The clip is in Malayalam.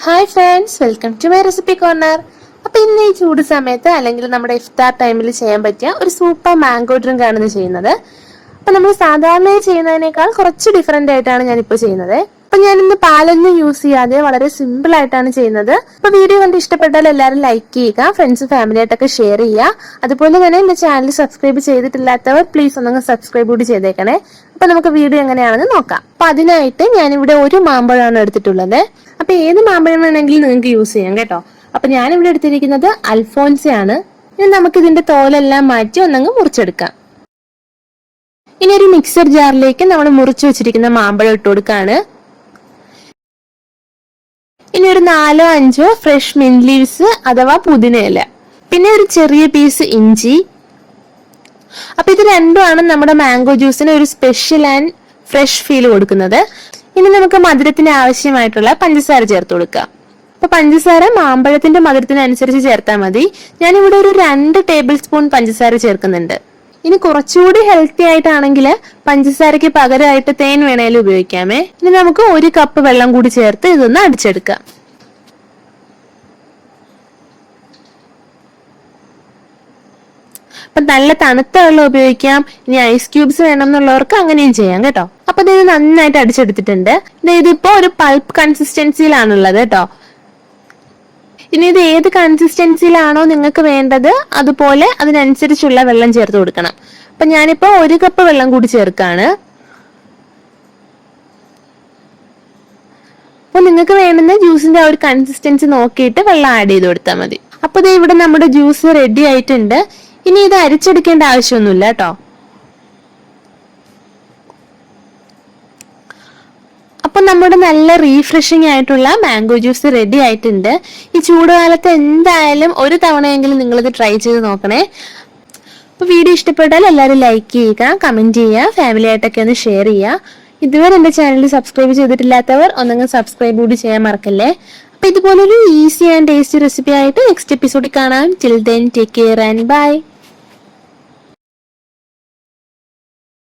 Hi friends, welcome to my recipe corner. അപ്പൊ ഇന്ന് ഈ ചൂട് സമയത്ത് അല്ലെങ്കിൽ നമ്മുടെ ഇഫ്താർ ടൈമിൽ ചെയ്യാൻ പറ്റിയ ഒരു സൂപ്പർ മാംഗോ ഡ്രിങ്ക് ആണ് ഇന്ന് ചെയ്യുന്നത്. അപ്പൊ നമ്മൾ സാധാരണ ചെയ്യുന്നതിനേക്കാൾ കുറച്ച് ഡിഫറെന്റ് ആയിട്ടാണ് ഞാനിപ്പോൾ ചെയ്യുന്നത്. അപ്പൊ ഞാൻ ഇന്ന് പാലൊന്നും യൂസ് ചെയ്യാതെ വളരെ സിമ്പിൾ ആയിട്ടാണ് ചെയ്യുന്നത്. അപ്പൊ വീഡിയോ കണ്ട് ഇഷ്ടപ്പെട്ടാൽ എല്ലാവരും ലൈക്ക് ചെയ്യുക, ഫ്രണ്ട്സ് ഫാമിലി ആയിട്ടൊക്കെ ഷെയർ ചെയ്യുക. അതുപോലെ തന്നെ എന്റെ ചാനൽ സബ്സ്ക്രൈബ് ചെയ്തിട്ടില്ലാത്തവർ പ്ലീസ് ഒന്നങ്ങ് സബ്സ്ക്രൈബ് കൂടി ചെയ്തേക്കണേ. അപ്പൊ നമുക്ക് വീഡിയോ എങ്ങനെയാണെന്ന് നോക്കാം. അപ്പൊ അതിനായിട്ട് ഞാനിവിടെ ഒരു മാമ്പഴമാണ് എടുത്തിട്ടുള്ളത്. അപ്പൊ ഏത് മാമ്പഴം വേണമെങ്കിലും നിങ്ങൾക്ക് യൂസ് ചെയ്യാം കേട്ടോ. അപ്പൊ ഞാനിവിടെ എടുത്തിരിക്കുന്നത് അൽഫോൻസയാണ്. ഇനി നമുക്ക് ഇതിന്റെ തോലെല്ലാം മാറ്റി ഒന്നങ്ങ് മുറിച്ചെടുക്കാം. ഇനി ഒരു മിക്സർ ജാറിലേക്ക് നമ്മൾ മുറിച്ചു വെച്ചിരിക്കുന്ന മാമ്പഴം ഇട്ട് കൊടുക്കാണ്. ഇനി ഒരു 4-5 ഫ്രഷ് മിന്റ് ലീവ്സ് അഥവാ പുതിനയില, പിന്നെ ഒരു ചെറിയ പീസ് ഇഞ്ചി. അപ്പൊ ഇത് രണ്ടുമാണ് നമ്മുടെ മാംഗോ ജ്യൂസിന് ഒരു സ്പെഷ്യൽ ആൻഡ് ഫ്രഷ് ഫീൽ കൊടുക്കുന്നത്. ഇനി നമുക്ക് മധുരത്തിന് ആവശ്യമായിട്ടുള്ള പഞ്ചസാര ചേർത്ത് കൊടുക്കാം. അപ്പൊ പഞ്ചസാര മാമ്പഴത്തിന്റെ മധുരത്തിനനുസരിച്ച് ചേർത്താൽ മതി. ഞാനിവിടെ ഒരു 2 ടേബിൾ സ്പൂൺ പഞ്ചസാര ചേർക്കുന്നുണ്ട്. ഇനി കുറച്ചുകൂടി ഹെൽത്തി ആയിട്ടാണെങ്കിൽ പഞ്ചസാരയ്ക്ക് പകരമായിട്ട് തേൻ വേണേലും ഉപയോഗിക്കാമേ. ഇനി നമുക്ക് 1 കപ്പ് വെള്ളം കൂടി ചേർത്ത് ഇതൊന്ന് അടിച്ചെടുക്കാം. അപ്പൊ നല്ല തണുത്ത വെള്ളം ഉപയോഗിക്കാം. ഇനി ഐസ് ക്യൂബ്സ് വേണം എന്നുള്ളവർക്ക് അങ്ങനെയും ചെയ്യാം കേട്ടോ. അപ്പൊ ഇത് നന്നായിട്ട് അടിച്ചെടുത്തിട്ടുണ്ട്. ഇതിപ്പോ ഒരു പൾപ്പ് കൺസിസ്റ്റൻസിയിലാണുള്ളത് കേട്ടോ. ഇനി ഇത് ഏത് കൺസിസ്റ്റൻസിയിലാണോ നിങ്ങൾക്ക് വേണ്ടത് അതുപോലെ അതിനനുസരിച്ചുള്ള വെള്ളം ചേർത്ത് കൊടുക്കണം. അപ്പൊ ഞാനിപ്പോ 1 കപ്പ് വെള്ളം കൂടി ചേർക്കാണ്. അപ്പൊ നിങ്ങൾക്ക് വേണ്ടുന്ന ജ്യൂസിന്റെ ആ ഒരു കൺസിസ്റ്റൻസി നോക്കിയിട്ട് വെള്ളം ആഡ് ചെയ്ത് കൊടുത്താൽ മതി. അപ്പൊ ഇത് ഇവിടെ നമ്മുടെ ജ്യൂസ് റെഡി ആയിട്ടുണ്ട്. ഇനി ഇത് അരിച്ചെടുക്കേണ്ട ആവശ്യമൊന്നുമില്ല കേട്ടോ. അപ്പൊ നമ്മുടെ നല്ല റീഫ്രഷിംഗ് ആയിട്ടുള്ള മാംഗോ ജ്യൂസ് റെഡി ആയിട്ടുണ്ട്. ഈ ചൂടുകാലത്ത് എന്തായാലും ഒരു തവണയെങ്കിലും നിങ്ങളിത് ട്രൈ ചെയ്ത് നോക്കണേ. അപ്പൊ വീഡിയോ ഇഷ്ടപ്പെട്ടാൽ എല്ലാവരും ലൈക്ക് ചെയ്യുക, കമന്റ് ചെയ്യുക, ഫാമിലി ആയിട്ടൊക്കെ ഒന്ന് ഷെയർ ചെയ്യുക. ഇതുവരെ എന്റെ ചാനൽ സബ്സ്ക്രൈബ് ചെയ്തിട്ടില്ലാത്തവർ ഒന്നങ്ങ് സബ്സ്ക്രൈബ് കൂടി ചെയ്യാൻ മറക്കല്ലേ. അപ്പൊ ഇതുപോലൊരു ഈസി ആൻഡ് ടേസ്റ്റി റെസിപ്പി ആയിട്ട് നെക്സ്റ്റ് എപ്പിസോഡിൽ കാണാം. Till then take care and by.